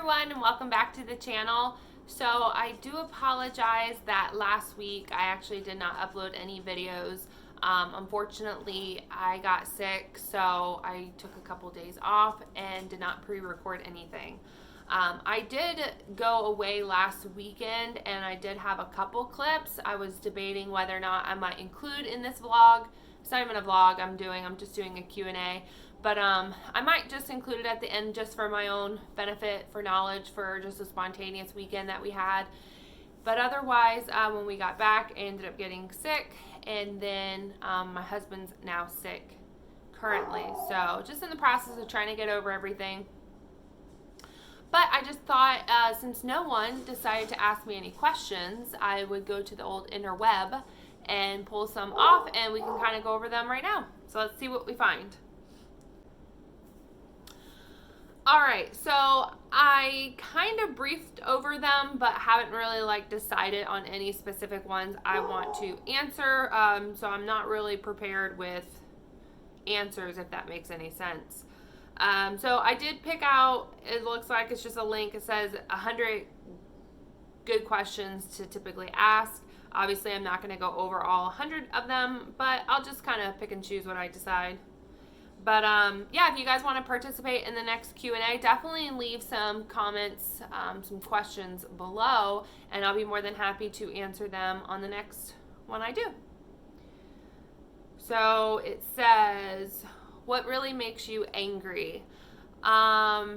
everyone, and welcome back to the channel. So I do apologize that last week I actually did not upload any videos. Unfortunately, I got sick, so I took a couple days off and did not pre-record anything. I did go away last weekend and I did have a couple clips. I was debating whether or not I might include in this vlog. It's not even a vlog I'm just doing a Q&A. But I might just include it at the end just for my own benefit, for knowledge, for just a spontaneous weekend that we had. But otherwise, when we got back, I ended up getting sick. And then my husband's now sick currently. So just in the process of trying to get over everything. But I just thought since no one decided to ask me any questions, I would go to the old interweb and pull some off. And we can kind of go over them right now. So let's see what we find. Alright, so I kind of briefed over them, but haven't really decided on any specific ones I want to answer. So I'm not really prepared with answers, if that makes any sense. So I did pick out, it looks like it's just a link. It says 100 good questions to typically ask. Obviously, I'm not going to go over all 100 of them, but I'll just kind of pick and choose what I decide. But yeah, if you guys want to participate in the next Q&A, definitely leave some comments, some questions below, and I'll be more than happy to answer them on the next one I do. So it says, what really makes you angry? I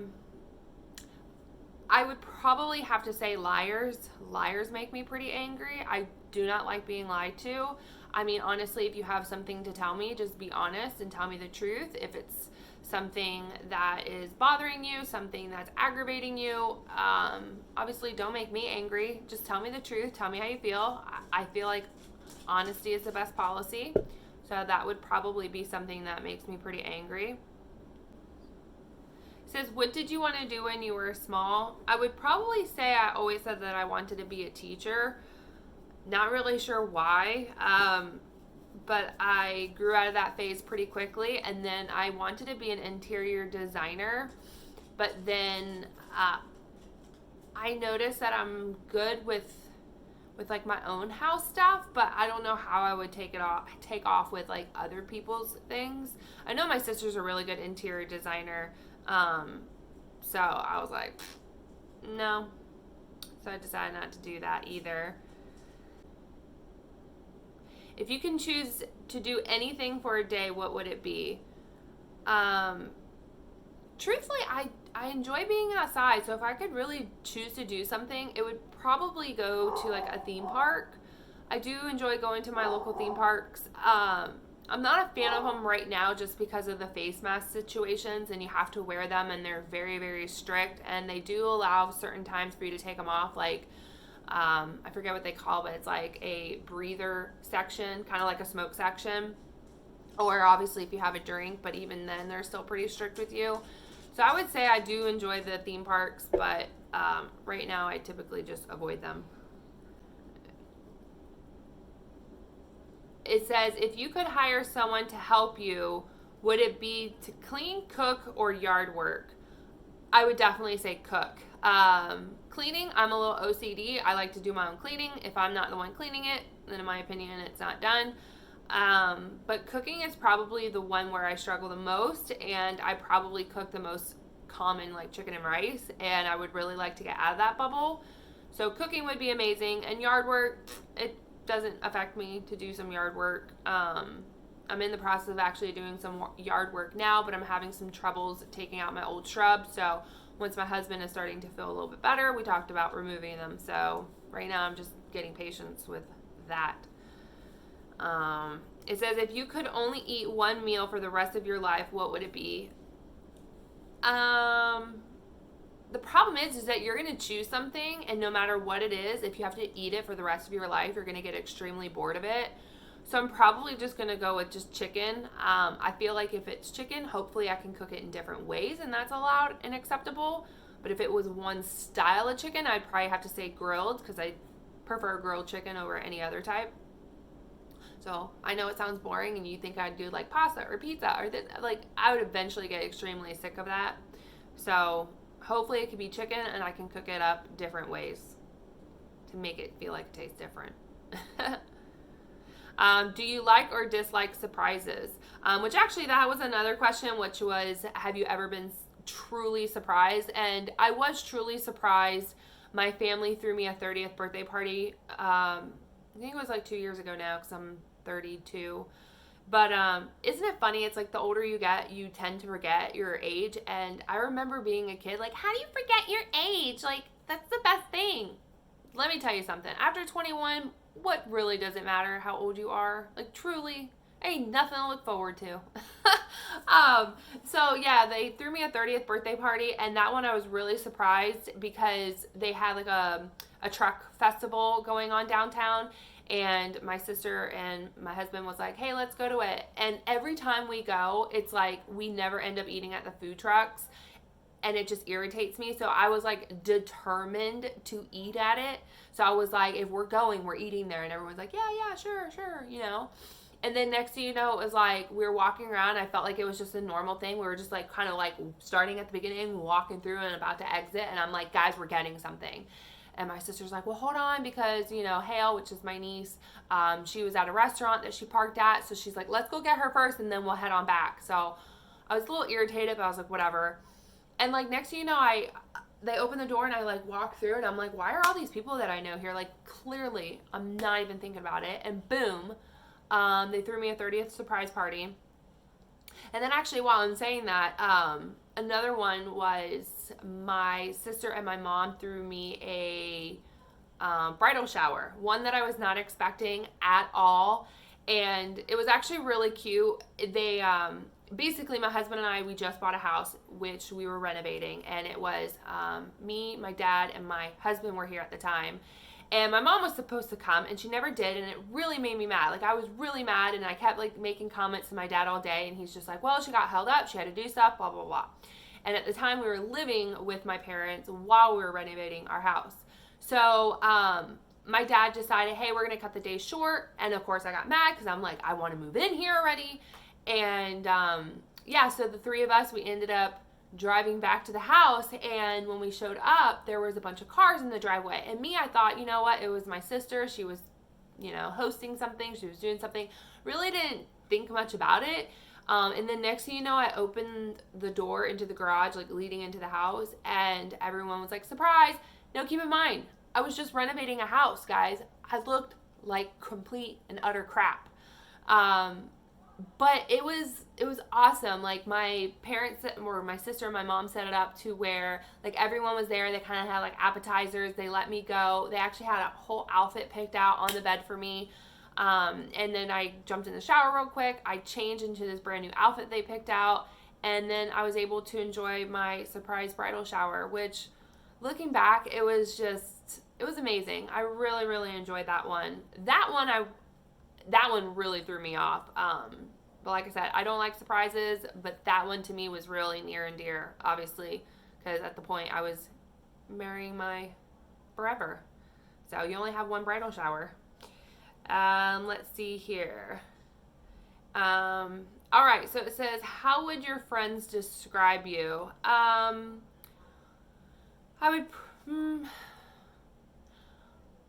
would probably have to say liars. Liars make me pretty angry. I do not like being lied to. I mean, honestly, if you have something to tell me, just be honest and tell me the truth. If it's something that is bothering you, something that's aggravating you, obviously don't make me angry. Just tell me the truth. Tell me how you feel. I feel like honesty is the best policy. So that would probably be something that makes me pretty angry. It says, what did you want to do when you were small? I would probably say I always said that I wanted to be a teacher. Not really sure why, but I grew out of that phase pretty quickly, and then I wanted to be an interior designer, but then I noticed that I'm good with my own house stuff, but I don't know how I would take off with other people's things. I know my sister's a really good interior designer, so I was like, no. So I decided not to do that either. If you can choose to do anything for a day, what would it be? Truthfully, I enjoy being outside, so if I could really choose to do something, it would probably go to a theme park. I do enjoy going to my local theme parks. I'm not a fan of them right now just because of the face mask situations, and you have to wear them, and they're very, very strict, and they do allow certain times for you to take them off, I forget what they call it, but it's like a breather section, kind of like a smoke section, or obviously if you have a drink, but even then they're still pretty strict with you. So I would say I do enjoy the theme parks, but right now I typically just avoid them. It says, if you could hire someone to help you, would it be to clean, cook, or yard work? I would definitely say cook. Cleaning, I'm a little OCD. I like to do my own cleaning. If I'm not the one cleaning it, then in my opinion, it's not done. But cooking is probably the one where I struggle the most, and I probably cook the most common chicken and rice, and I would really like to get out of that bubble. So cooking would be amazing, and yard work, it doesn't affect me to do some yard work. I'm in the process of actually doing some yard work now, but I'm having some troubles taking out my old shrubs. So once my husband is starting to feel a little bit better, we talked about removing them. So right now I'm just getting patience with that. It says, if you could only eat one meal for the rest of your life, what would it be? The problem is that you're going to choose something, and no matter what it is, if you have to eat it for the rest of your life, you're going to get extremely bored of it. So I'm probably just going to go with just chicken. I feel like if it's chicken, hopefully I can cook it in different ways, and that's allowed and acceptable. But if it was one style of chicken, I'd probably have to say grilled, because I prefer grilled chicken over any other type. So I know it sounds boring, and you think I'd do pasta or pizza or this. I would eventually get extremely sick of that. So hopefully it could be chicken and I can cook it up different ways to make it feel like it tastes different. Do you like or dislike surprises? Which actually, that was another question, which was, have you ever been truly surprised? And I was truly surprised. My family threw me a 30th birthday party. I think it was like 2 years ago now, because I'm 32. But isn't it funny? It's like the older you get, you tend to forget your age. And I remember being a kid, like, how do you forget your age? Like, that's the best thing. Let me tell you something. After 21, what really does it matter how old you are? Like, truly, ain't nothing to look forward to. So yeah, they threw me a 30th birthday party, and that one I was really surprised because they had like a truck festival going on downtown, and my sister and my husband was like, hey, let's go to it. And every time we go, it's like we never end up eating at the food trucks, and it just irritates me. So I was like determined to eat at it. So I was like, if we're going, we're eating there. And everyone's like, yeah, sure, you know. And then next thing you know, it was like we were walking around. I felt like it was just a normal thing. We were just like kind of like starting at the beginning, walking through and about to exit. And I'm like, guys, we're getting something. And my sister's like, well, hold on, because, you know, Hale, which is my niece, she was at a restaurant that she parked at. So she's like, let's go get her first, and then we'll head on back. So I was a little irritated, but I was like, whatever. And like next thing you know, they open the door and I like walk through, and I'm like, why are all these people that I know here? Like, clearly I'm not even thinking about it. And boom, they threw me a 30th surprise party. And then actually, while I'm saying that, another one was my sister and my mom threw me a bridal shower, one that I was not expecting at all. And it was actually really cute. They basically, my husband and I, we just bought a house, which we were renovating, and it was me, my dad, and my husband were here at the time. And my mom was supposed to come, and she never did, and it really made me mad. Like, I was really mad, and I kept like making comments to my dad all day, and he's just like, well, she got held up, she had to do stuff, blah, blah, blah. And at the time, we were living with my parents while we were renovating our house. So my dad decided, hey, we're going to cut the day short. And of course, I got mad because I'm like, I want to move in here already. And yeah, so the three of us, we ended up driving back to the house. And when we showed up, there was a bunch of cars in the driveway. And me, I thought, you know what? It was my sister. She was, you know, hosting something. She was doing something. Really didn't think much about it. And then next thing you know, I opened the door into the garage, like leading into the house. And everyone was like, surprise. Now, keep in mind, I was just renovating a house, guys. I looked like complete and utter crap. But it was awesome. Like, my parents, or my sister and my mom, set it up to where like everyone was there. They kind of had like appetizers. They let me go. They actually had a whole outfit picked out on the bed for me. And then I jumped in the shower real quick. I changed into this brand new outfit they picked out. And then I was able to enjoy my surprise bridal shower, which, looking back, it was amazing. I really, really enjoyed that one. That one really threw me off. But like I said, I don't like surprises, but that one to me was really near and dear, obviously, because at the point I was marrying my forever. So you only have one bridal shower. Let's see here. All right, so it says, how would your friends describe you?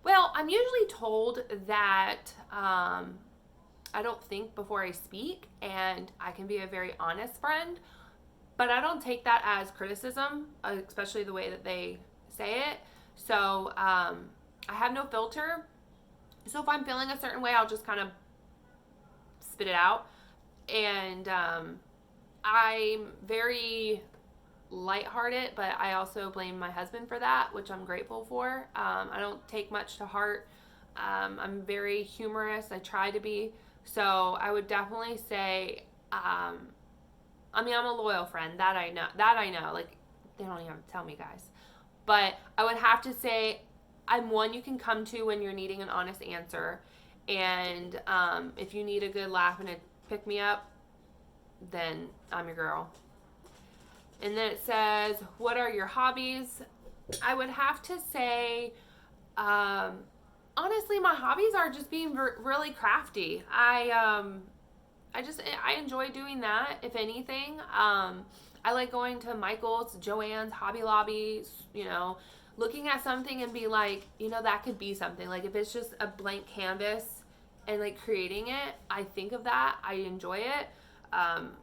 Well, I'm usually told that I don't think before I speak, and I can be a very honest friend, but I don't take that as criticism, especially the way that they say it. So I have no filter. So if I'm feeling a certain way, I'll just kind of spit it out. And I'm very lighthearted, but I also blame my husband for that, which I'm grateful for. I don't take much to heart. I'm very humorous. I try to be. So I would definitely say, I'm a loyal friend. That I know. Like, they don't even have to tell me, guys. But I would have to say I'm one you can come to when you're needing an honest answer. And if you need a good laugh and a pick me up, then I'm your girl. And then it says, what are your hobbies? I would have to say, honestly, my hobbies are just being really crafty. I enjoy doing that, if anything. I like going to Michael's, Joann's, Hobby Lobby, you know, looking at something and be like, you know, that could be something. Like if it's just a blank canvas and like creating it, I think of that. I enjoy it.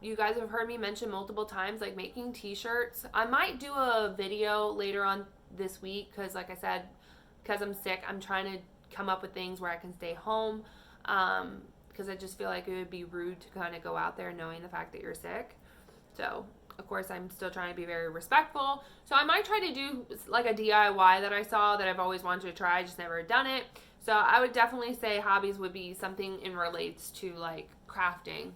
You guys have heard me mention multiple times, like making t-shirts. I might do a video later on this week because, like I said, because I'm sick, I'm trying to come up with things where I can stay home. Because I just feel like it would be rude to kind of go out there knowing the fact that you're sick. So, of course, I'm still trying to be very respectful. So I might try to do like a DIY that I saw that I've always wanted to try, just never done it. So I would definitely say hobbies would be something in relates to like crafting.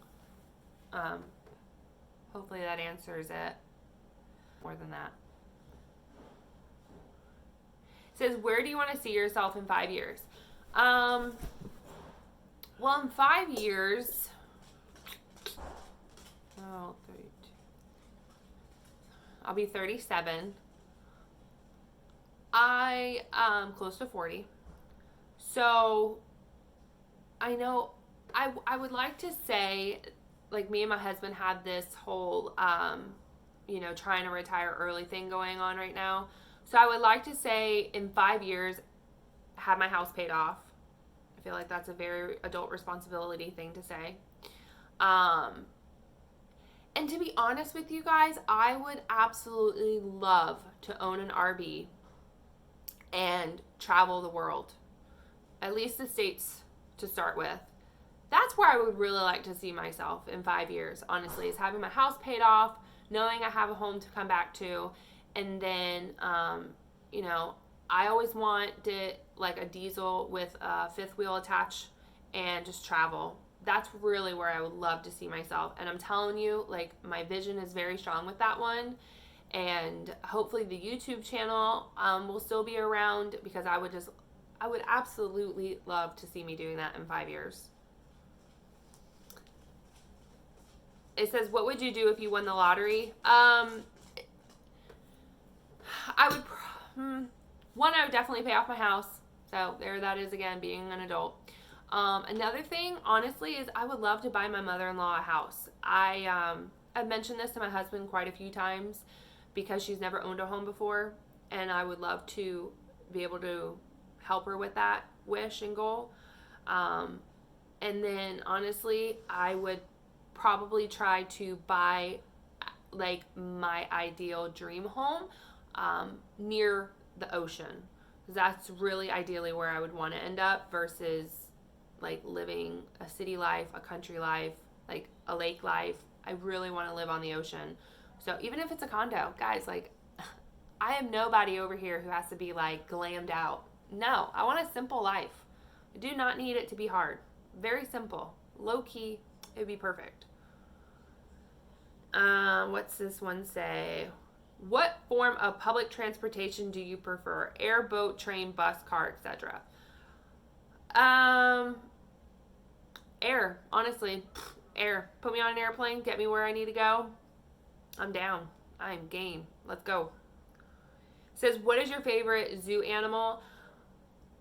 Hopefully that answers it. More than that. It says, where do you want to see yourself in 5 years? Well, in 5 years, 32. I'll be 37. I am close to 40. So I know I would like to say, like, me and my husband have this whole, you know, trying to retire early thing going on right now. So I would like to say in 5 years, have my house paid off. I feel like that's a very adult responsibility thing to say. And to be honest with you guys, I would absolutely love to own an RV and travel the world. At least the States to start with. That's where I would really like to see myself in 5 years, honestly, is having my house paid off, knowing I have a home to come back to, and then, you know, I always wanted like a diesel with a fifth wheel attached and just travel. That's really where I would love to see myself. And I'm telling you, like, my vision is very strong with that one. And hopefully the YouTube channel will still be around because I would absolutely love to see me doing that in 5 years. It says, what would you do if you won the lottery? I would, one, I would definitely pay off my house. So there that is again, being an adult. Another thing, honestly, is I would love to buy my mother-in-law a house. I've mentioned this to my husband quite a few times because she's never owned a home before, and I would love to be able to help her with that wish and goal. And then, honestly, I would probably try to buy like my ideal dream home near the ocean. That's really ideally where I would want to end up versus like living a city life, a country life, like a lake life. I really want to live on the ocean. So even if it's a condo, guys, like, I am nobody over here who has to be like glammed out. No, I want a simple life. I do not need it to be hard. Very simple. Low key, it would be perfect. What's this one say? What form of public transportation do you prefer? Air, boat, train, bus, car, etc. Air, honestly. Air. Put me on an airplane, get me where I need to go. I'm down. I'm game. Let's go. It says, what is your favorite zoo animal?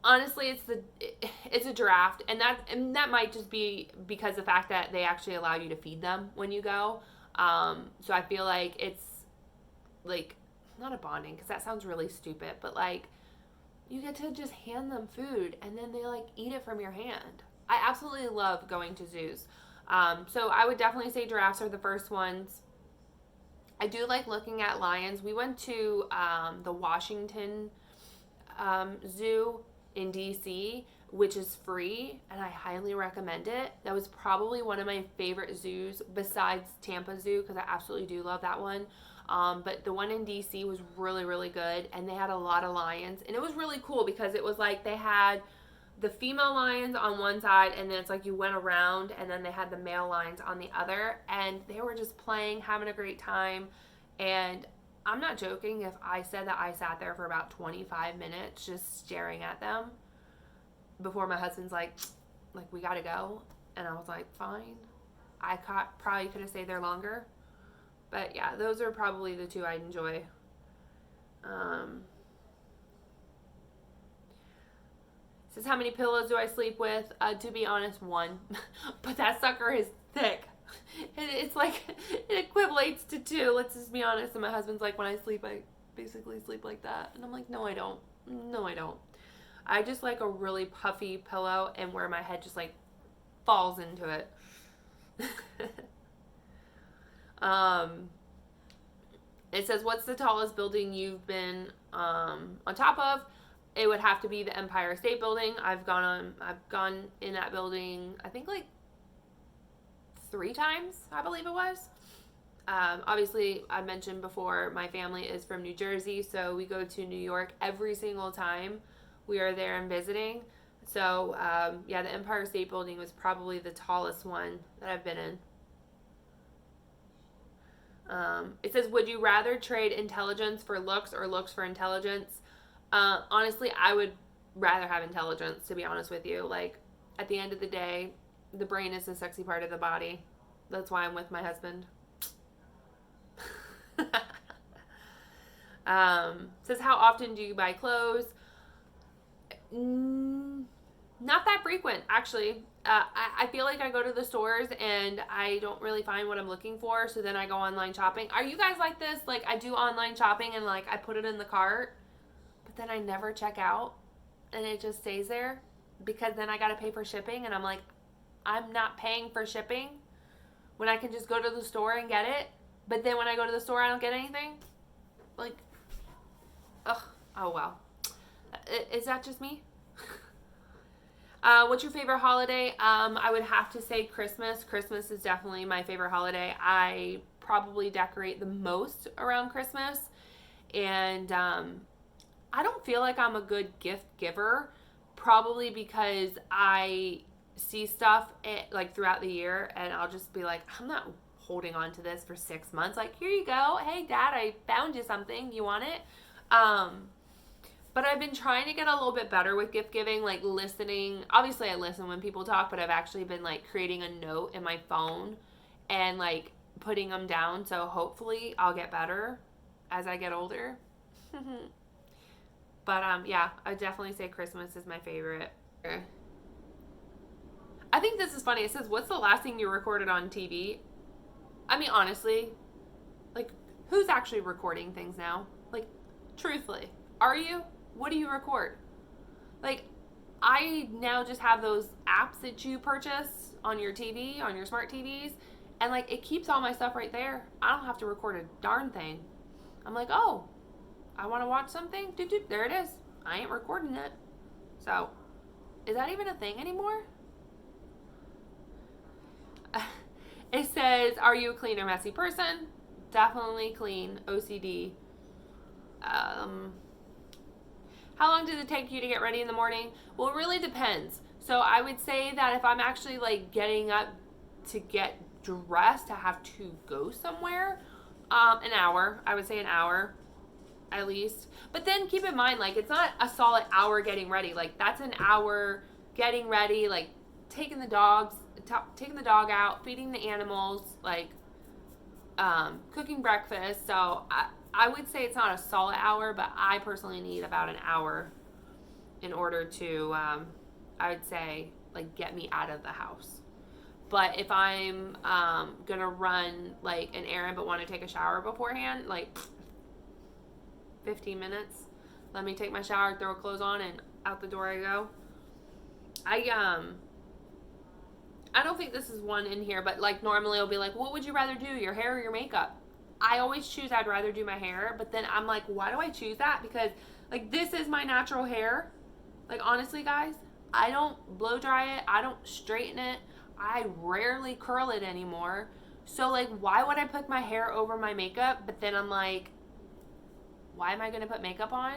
Honestly, it's a giraffe, and that might just be because the fact that they actually allow you to feed them when you go. So I feel like it's like not a bonding because that sounds really stupid, but like you get to just hand them food and then they like eat it from your hand. I absolutely love going to zoos. So I would definitely say giraffes are the first ones. I do like looking at lions. We went to the Washington Zoo in DC, which is free, and I highly recommend it. That was probably one of my favorite zoos besides Tampa Zoo because I absolutely do love that one. But the one in DC was really, really good, and they had a lot of lions, and it was really cool because it was like they had the female lions on one side, and then it's like you went around, and then they had the male lions on the other, and they were just playing, having a great time. And I'm not joking if I said that I sat there for about 25 minutes just staring at them before my husband's like, we gotta go. And I was like, fine. I probably could have stayed there longer. But yeah, those are probably the two I'd enjoy. Says, how many pillows do I sleep with? To be honest, one. But that sucker is thick. It's like, it equivalates to 2, let's just be honest. And my husband's like, when I sleep, I basically sleep like that. And I'm like, no, I don't. No, I don't. I just like a really puffy pillow and where my head just like falls into it. um, it says, what's the tallest building you've been on top of? It would have to be the Empire State Building. I've gone in that building, I think like 3 times, I believe it was. Obviously, I mentioned before, my family is from New Jersey, so we go to New York every single time we are there and visiting. So, yeah, the Empire State Building was probably the tallest one that I've been in. It says, would you rather trade intelligence for looks or looks for intelligence? Honestly, I would rather have intelligence, to be honest with you. Like, at the end of the day, the brain is the sexy part of the body. That's why I'm with my husband. Says, how often do you buy clothes? Not that frequent, actually. I feel like I go to the stores and I don't really find what I'm looking for, so then I go online shopping. Are you guys like this? Like, I do online shopping and like I put it in the cart, but then I never check out and it just stays there because then I gotta pay for shipping, and I'm like, I'm not paying for shipping when I can just go to the store and get it. But then when I go to the store, I don't get anything. Like, ugh, oh well. Is that just me? What's your favorite holiday? I would have to say Christmas. Christmas is definitely my favorite holiday. I probably decorate the most around Christmas. And I don't feel like I'm a good gift giver, probably because I see stuff like throughout the year and I'll just be like, I'm not holding on to this for 6 months. Like, here you go. Hey, Dad, I found you something. You want it? But I've been trying to get a little bit better with gift giving, like listening. Obviously, I listen when people talk, but I've actually been like creating a note in my phone and like putting them down. So hopefully I'll get better as I get older. But yeah, I definitely say Christmas is my favorite. I think this is funny. It says, what's the last thing you recorded on TV? I mean, honestly, like, who's actually recording things now? Like, truthfully, are you? What do you record? Like, I now just have those apps that you purchase on your TV, on your smart TVs, and like, it keeps all my stuff right there. I don't have to record a darn thing. I'm like, oh, I want to watch something? Doop, doop, there it is. I ain't recording it. So, is that even a thing anymore? It says, are you a clean or messy person? Definitely clean. OCD. How long does it take you to get ready in the morning? Well, it really depends. So I would say that if I'm actually like getting up to get dressed to have to go somewhere, an hour. I would say an hour at least. But then keep in mind, like, it's not a solid hour getting ready. Like, that's an hour getting ready, like taking the dog out, feeding the animals, like cooking breakfast. So I would say it's not a solid hour, but I personally need about an hour in order to, I would say, like, get me out of the house. But if I'm going to run, like, an errand but want to take a shower beforehand, like, 15 minutes. Let me take my shower, throw clothes on, and out the door I go. I don't think this is one in here, but, like, normally it'll be like, what would you rather do, your hair or your makeup? I always choose I'd rather do my hair, but then I'm like, why do I choose that? Because, like, this is my natural hair. Like, honestly, guys, I don't blow dry it. I don't straighten it. I rarely curl it anymore. So, like, why would I put my hair over my makeup? But then I'm like, why am I going to put makeup on?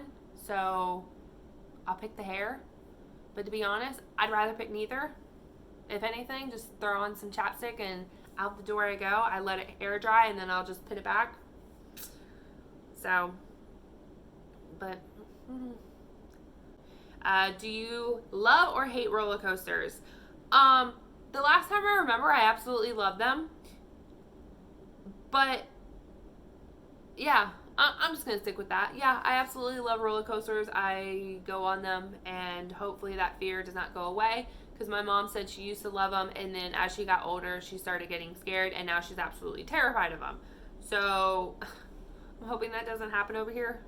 So, I'll pick the hair. But to be honest, I'd rather pick neither. If anything, just throw on some chapstick and out the door I go. I let it air dry and then I'll just put it back. So, but do you love or hate roller coasters? The last time I remember, I absolutely loved them. But yeah, I'm just gonna stick with that. Yeah, I absolutely love roller coasters. I go on them and hopefully that fear does not go away, because my mom said she used to love them, and then as she got older, she started getting scared, and now she's absolutely terrified of them. So I'm hoping that doesn't happen over here.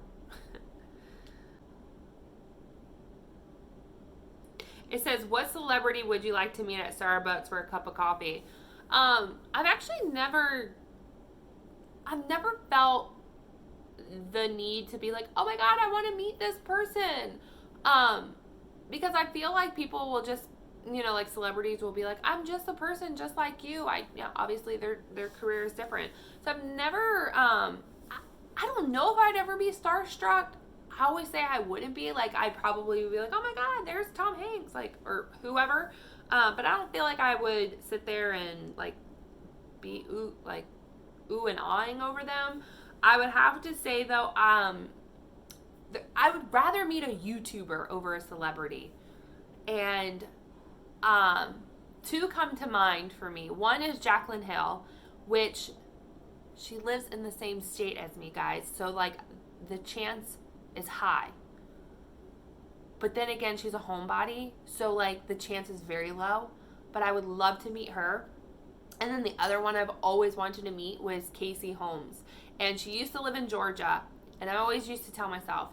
It says, what celebrity would you like to meet at Starbucks for a cup of coffee? I've never felt the need to be like, oh my God, I want to meet this person. Because I feel like people will just, like celebrities will be like, I'm just a person just like you. Obviously their career is different. So I've never, I don't know if I'd ever be starstruck. I always say I wouldn't be. Like, I'd probably be like, oh my God, there's Tom Hanks, like, or whoever. But I don't feel like I would sit there and, like, be ooh and awing over them. I would have to say, though, I would rather meet a YouTuber over a celebrity. And two come to mind for me. One is Jaclyn Hill, which she lives in the same state as me, guys. So, like, the chance is high. But then again, she's a homebody, so like the chance is very low. But I would love to meet her. And then the other one I've always wanted to meet was Casey Holmes. And she used to live in Georgia. And I always used to tell myself,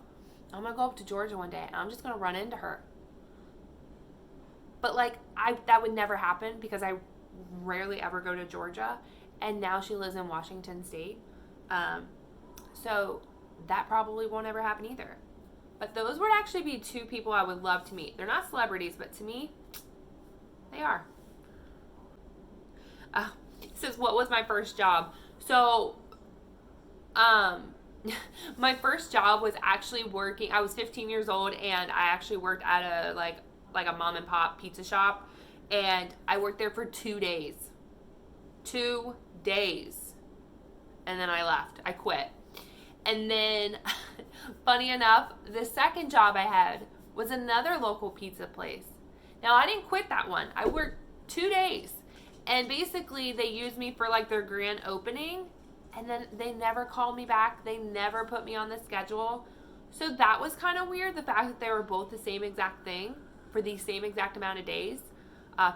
I'm going to go up to Georgia one day and I'm just going to run into her. But like, that would never happen because I rarely ever go to Georgia. And now she lives in Washington State. So that probably won't ever happen either. But those would actually be two people I would love to meet. They're not celebrities, but to me, they are. It says, what was my first job? So, my first job was actually working. I was 15 years old, and I actually worked at a like a mom and pop pizza shop, and I worked there for 2 days. 2 days. And then I left. I quit. And then, funny enough, the second job I had was another local pizza place. Now, I didn't quit that one. I worked 2 days. And basically, they used me for, like, their grand opening. And then they never called me back. They never put me on the schedule. So that was kind of weird, the fact that they were both the same exact thing for the same exact amount of days.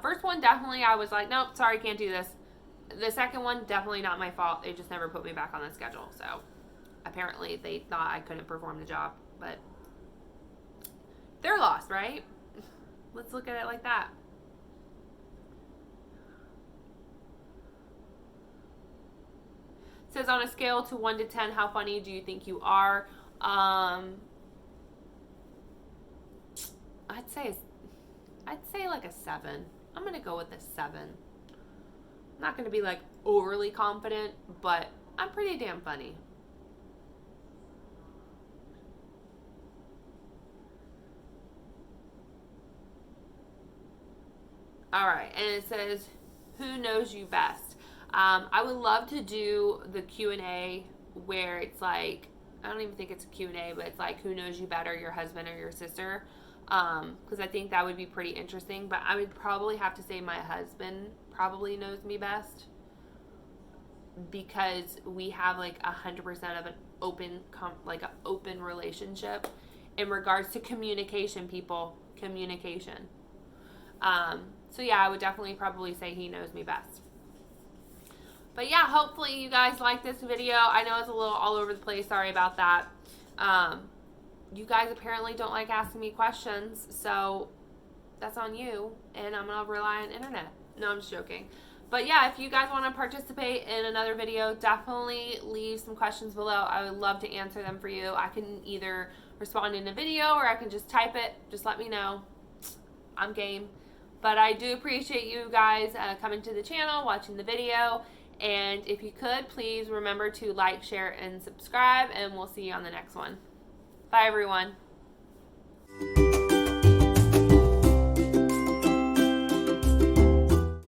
First one, definitely, I was like, nope, sorry, can't do this. The second one, definitely not my fault. They just never put me back on the schedule, so apparently they thought I couldn't perform the job, but they're lost, right? Let's look at it like that. It says, on a scale to 1 to 10, how funny do you think you are? I'd say like a 7. I'm going to go with a 7. I'm not going to be like overly confident, but I'm pretty damn funny. All right, and it says, who knows you best? I would love to do the Q&A where it's like, I don't even think it's a Q&A, but it's like, who knows you better, your husband or your sister? Because I think that would be pretty interesting. But I would probably have to say my husband probably knows me best, because we have like 100% of an open relationship in regards to communication, people. Communication. So yeah, I would definitely probably say he knows me best. But yeah, hopefully you guys like this video. I know it's a little all over the place. Sorry about that. You guys apparently don't like asking me questions, so that's on you, and I'm going to rely on internet. No, I'm just joking. But yeah, if you guys want to participate in another video, definitely leave some questions below. I would love to answer them for you. I can either respond in a video or I can just type it. Just let me know. I'm game. But I do appreciate you guys coming to the channel, watching the video. And if you could, please remember to like, share, and subscribe. And we'll see you on the next one. Bye, everyone.